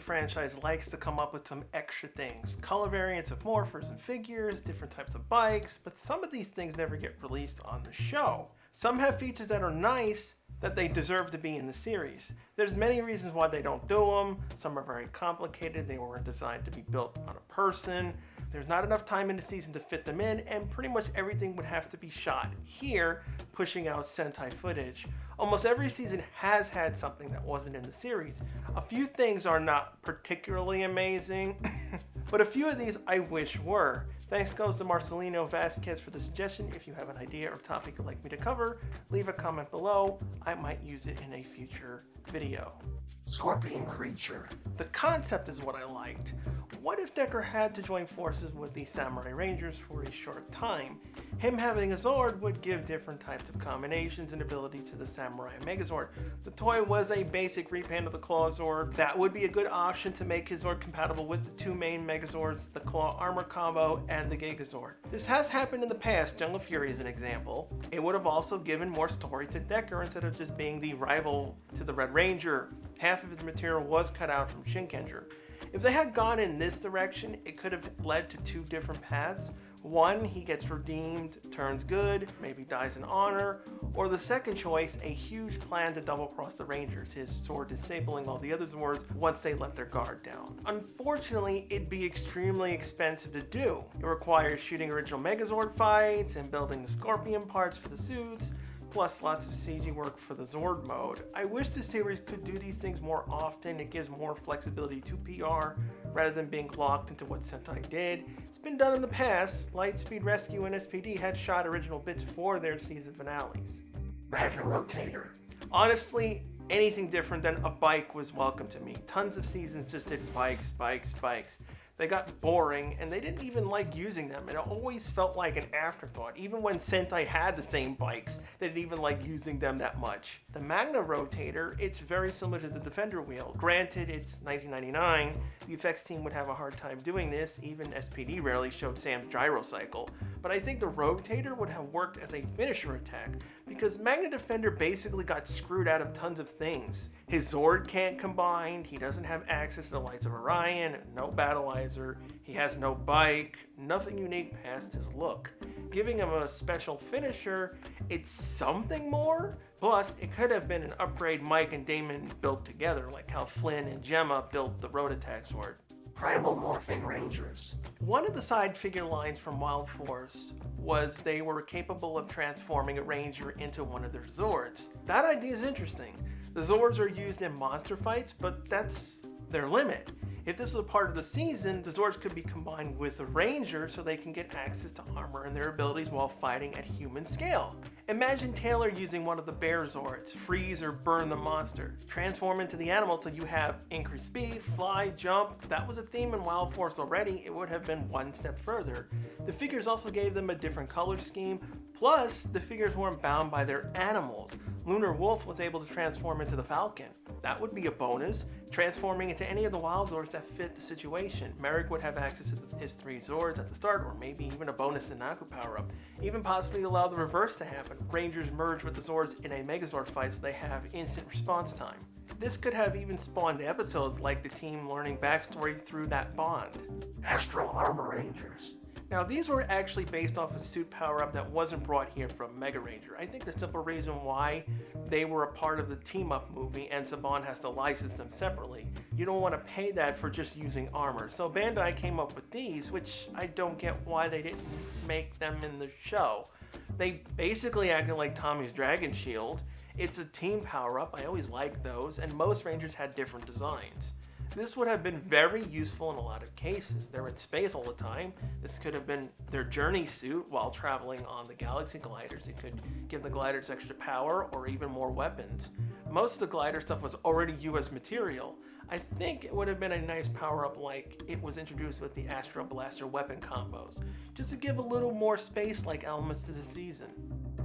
franchise likes to come up with some extra things. Color variants of morphers and figures, different types of bikes, but some of these things never get released on the show. Some have features that are nice, that they deserve to be in the series. There's many reasons why they don't do them. Some are very complicated, they weren't designed to be built on a person. There's not enough time in the season to fit them in, and pretty much everything would have to be shot here, pushing out Sentai footage. Almost every season has had something that wasn't in the series. A few things are not particularly amazing, but a few of these I wish were. Thanks goes to Marcelino Vasquez for the suggestion. If you have an idea or topic you'd like me to cover, leave a comment below. I might use it in a future video. Scorpion creature. The concept is what I liked. What if Decker had to join forces with the Samurai Rangers for a short time? Him having a Zord would give different types of combinations and abilities to the Samurai Megazord. The toy was a basic repaint of the Claw Zord. That would be a good option to make his Zord compatible with the two main Megazords, the Claw Armor combo and the Gigazord. This has happened in the past. Jungle Fury is an example. It would have also given more story to Decker instead of just being the rival to the Red Ranger. Half of his material was cut out from Shinkenger. If they had gone in this direction, it could have led to two different paths. One, he gets redeemed, turns good, maybe dies in honor, or the second choice, a huge plan to double cross the Rangers, his sword disabling all the other Zords once they let their guard down. Unfortunately, it'd be extremely expensive to do. It requires shooting original Megazord fights and building the Scorpion parts for the suits, plus lots of CG work for the Zord mode. I wish the series could do these things more often. It gives more flexibility to PR rather than being locked into what Sentai did. It's been done in the past. Lightspeed Rescue and SPD had shot original bits for their season finales. Magna Rotator. Honestly, anything different than a bike was welcome to me. Tons of seasons just did bikes. They got boring, and they didn't even like using them. It always felt like an afterthought. Even when Sentai had the same bikes, they didn't even like using them that much. The Magna Rotator, it's very similar to the Defender wheel. Granted, it's 1999. The effects team would have a hard time doing this. Even SPD rarely showed Sam's gyro cycle. But I think the Rotator would have worked as a finisher attack, because Magna Defender basically got screwed out of tons of things. His Zord can't combine, he doesn't have access to the Lights of Orion, no Battleizer, he has no bike, nothing unique past his look. Giving him a special finisher, it's something more. Plus, it could have been an upgrade Mike and Damon built together, like how Flynn and Gemma built the Road Attack Sword. Primal Morphin Rangers. One of the side figure lines from Wild Force was they were capable of transforming a Ranger into one of their Zords. That idea is interesting. The Zords are used in monster fights, but that's their limit. If this was a part of the season, the Zords could be combined with a Ranger so they can get access to armor and their abilities while fighting at human scale. Imagine Taylor using one of the Bear Zords, freeze or burn the monster. Transform into the animal till you have increased speed, fly, jump. If that was a theme in Wild Force already, it would have been one step further. The figures also gave them a different color scheme, plus the figures weren't bound by their animals. Lunar Wolf was able to transform into the Falcon. That would be a bonus, transforming into any of the Wild Zords that fit the situation. Merrick would have access to his 3 Zords at the start, or maybe even a bonus Nanaku power-up. Even possibly allow the reverse to happen. Rangers merge with the Zords in a Megazord fight so they have instant response time. This could have even spawned episodes like the team learning backstory through that bond. Astro Armor Rangers. Now, these were actually based off a suit power-up that wasn't brought here from Mega Ranger. I think the simple reason why they were a part of the team-up movie and Saban has to license them separately. You don't want to pay that for just using armor. So Bandai came up with these, which I don't get why they didn't make them in the show. They basically acted like Tommy's Dragon Shield. It's a team power-up, I always liked those, and most Rangers had different designs. This would have been very useful in a lot of cases. They're in space all the time. This could have been their journey suit while traveling on the Galaxy gliders. It could give the gliders extra power or even more weapons. Most of the glider stuff was already US material. I think it would have been a nice power-up like it was introduced with the Astro Blaster weapon combos, just to give a little more space-like elements to the season.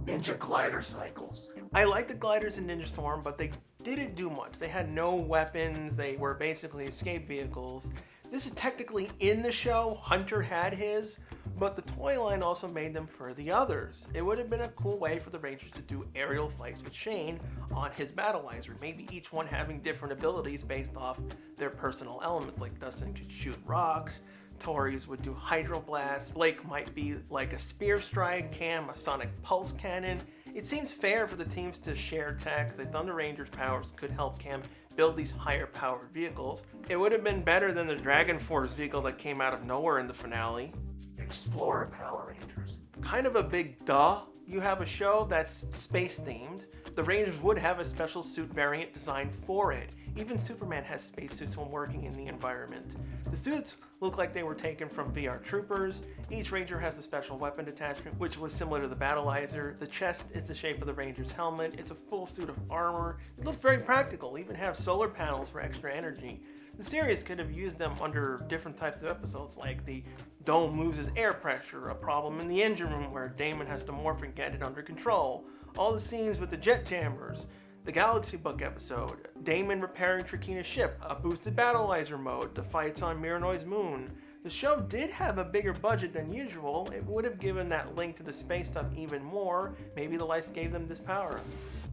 Ninja glider cycles. I like the gliders in Ninja Storm, but they didn't do much. They had no weapons, they were basically escape vehicles. This is technically in the show, Hunter had his, but the toy line also made them for the others. It would have been a cool way for the Rangers to do aerial fights with Shane on his Battleizer, maybe each one having different abilities based off their personal elements, like Dustin could shoot rocks, Tori's would do hydroblast, Blake might be like a spear strike, Cam a sonic pulse cannon. It seems fair for the teams to share tech. The Thunder Rangers powers could help Cam build these higher powered vehicles. It would have been better than the Dragon Force vehicle that came out of nowhere in the finale. Explorer Power Rangers. Kind of a big duh. You have a show that's space themed. The Rangers would have a special suit variant designed for it. Even Superman has spacesuits when working in the environment. The suits look like they were taken from VR Troopers. Each Ranger has a special weapon attachment, which was similar to the Battleizer. The chest is the shape of the Ranger's helmet. It's a full suit of armor. It looked very practical, even have solar panels for extra energy. The series could have used them under different types of episodes, like the dome loses air pressure, a problem in the engine room where Damon has to morph and get it under control, all the scenes with the jet jammers, the Galaxy Book episode, Damon repairing Trakina's ship, a boosted Battleizer mode, the fights on Miranoi's moon. The show did have a bigger budget than usual. It would have given that link to the space stuff even more. Maybe the lights gave them this power.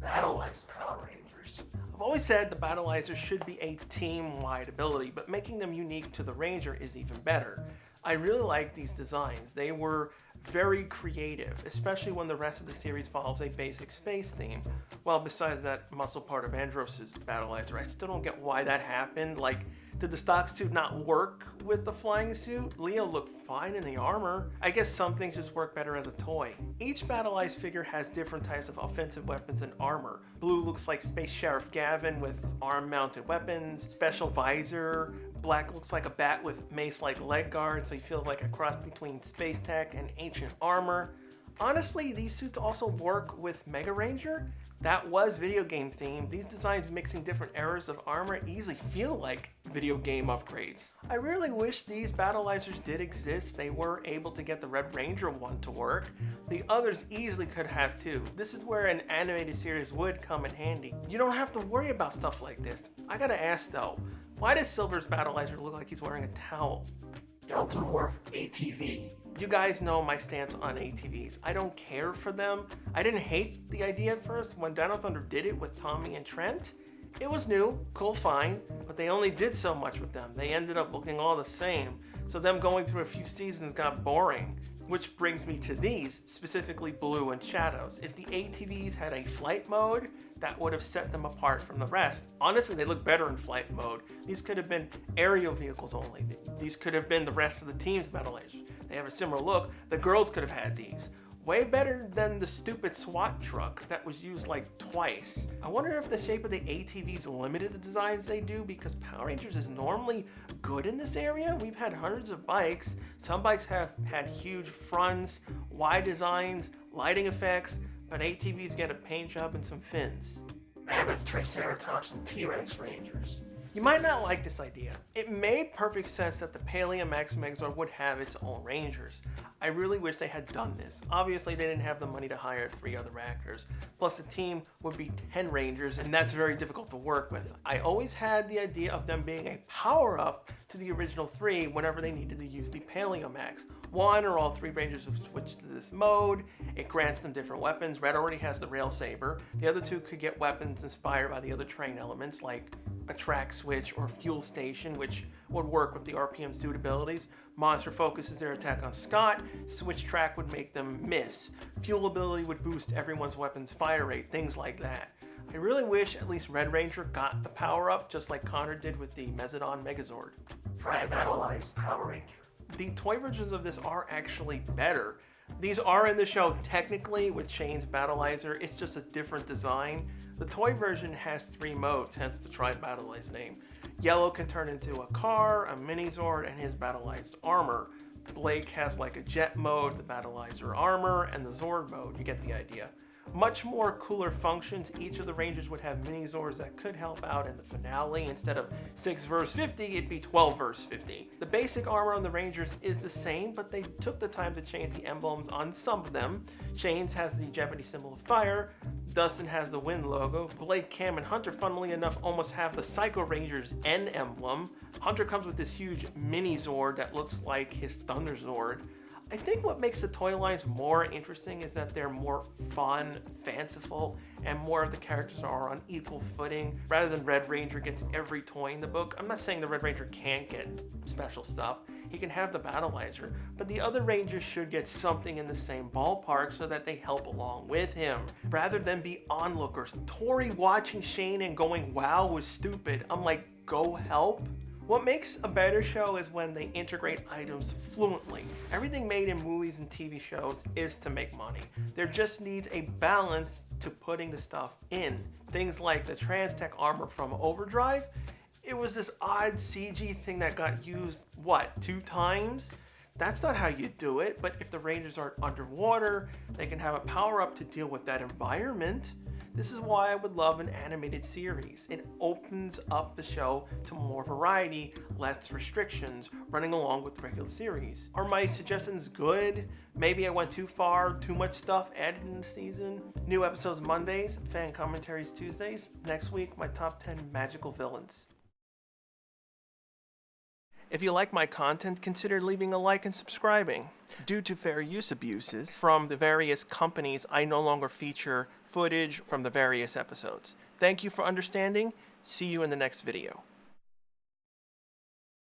Battleized Power Rangers. I've always said the Battleizers should be a team-wide ability, but making them unique to the Ranger is even better. I really like these designs. They were very creative, especially when the rest of the series follows a basic space theme. Well, besides that muscle part of Andros' Battleizer, I still don't get why that happened. Like, did the stock suit not work with the flying suit? Leo looked fine in the armor. I guess some things just work better as a toy. Each Battleized figure has different types of offensive weapons and armor. Blue looks like Space Sheriff Gavin with arm-mounted weapons, special visor. Black looks like a bat with mace-like leg guards, so he feels like a cross between space tech and ancient armor. Honestly, these suits also work with Mega Ranger. That was video game themed. These designs mixing different eras of armor easily feel like video game upgrades. I really wish these Battleizers did exist. They were able to get the Red Ranger one to work. The others easily could have too. This is where an animated series would come in handy. You don't have to worry about stuff like this. I gotta ask though, why does Silver's Battleizer look like he's wearing a towel? Delta Morph ATV. You guys know my stance on ATVs. I don't care for them. I didn't hate the idea at first. When Dino Thunder did it with Tommy and Trent, it was new, cool, fine, but they only did so much with them. They ended up looking all the same. So them going through a few seasons got boring. Which brings me to these, specifically Blue and Shadows. If the ATVs had a flight mode, that would have set them apart from the rest. Honestly, they look better in flight mode. These could have been aerial vehicles only. These could have been the rest of the team's Battleizers. They have a similar look. The girls could have had these. Way better than the stupid SWAT truck that was used like twice. I wonder if the shape of the ATVs limited the designs they do, because Power Rangers is normally good in this area. We've had hundreds of bikes. Some bikes have had huge fronts, wide designs, lighting effects, but ATVs get a paint job and some fins. Mammoth, Triceratops, and T-Rex Rangers. You might not like this idea. It made perfect sense that the Paleo Max Megazord would have its own Rangers. I really wish they had done this. Obviously, they didn't have the money to hire 3 other actors. Plus, the team would be 10 Rangers, and that's very difficult to work with. I always had the idea of them being a power-up to the original 3 whenever they needed to use the Paleo Max. 1 or all 3 Rangers would switch to this mode. It grants them different weapons. Red already has the Rail Saber. The other 2 could get weapons inspired by the other terrain elements, like a track switch or fuel station, which would work with the RPM suit abilities. Monster focuses their attack on Scott. Switch track would make them miss. Fuel ability would boost everyone's weapon's fire rate, things like that. I really wish at least Red Ranger got the power up, just like Connor did with the Mezzodon Megazord. Tri-Battlized Power Ranger. The toy versions of this are actually better. These are in the show technically with Shane's Battleizer. It's just a different design. The toy version has 3 modes, hence the Tri-Battlized name. Yellow can turn into a car, a mini-Zord, and his Battleized armor. Blake has like a jet mode, the Battleizer armor, and the Zord mode. You get the idea. Much more cooler functions. Each of the Rangers would have mini-Zords that could help out in the finale. Instead of 6 versus 50, it'd be 12 versus 50. The basic armor on the Rangers is the same, but they took the time to change the emblems on some of them. Shane's has the Japanese symbol of fire. Dustin has the wind logo. Blake, Cam, and Hunter, funnily enough, almost have the Psycho Rangers N emblem. Hunter comes with this huge mini Zord that looks like his Thunder Zord. I think what makes the toy lines more interesting is that they're more fun, fanciful, and more of the characters are on equal footing. Rather than Red Ranger gets every toy in the book, I'm not saying the Red Ranger can't get special stuff. He can have the Battleizer, but the other Rangers should get something in the same ballpark so that they help along with him, rather than be onlookers. Tori watching Shane and going, wow, was stupid. I'm like, go help. What makes a better show is when they integrate items fluently. Everything made in movies and TV shows is to make money. There just needs a balance to putting the stuff in. Things like the Trans-Tech armor from Overdrive, it was this odd CG thing that got used, what, 2 times? That's not how you do it, but if the Rangers are underwater, they can have a power-up to deal with that environment. This is why I would love an animated series. It opens up the show to more variety, less restrictions, running along with the regular series. Are my suggestions good? Maybe I went too far, too much stuff added in the season? New episodes Mondays, fan commentaries Tuesdays. Next week, my top 10 magical villains. If you like my content, consider leaving a like and subscribing. Due to fair use abuses from the various companies, I no longer feature footage from the various episodes. Thank you for understanding. See you in the next video.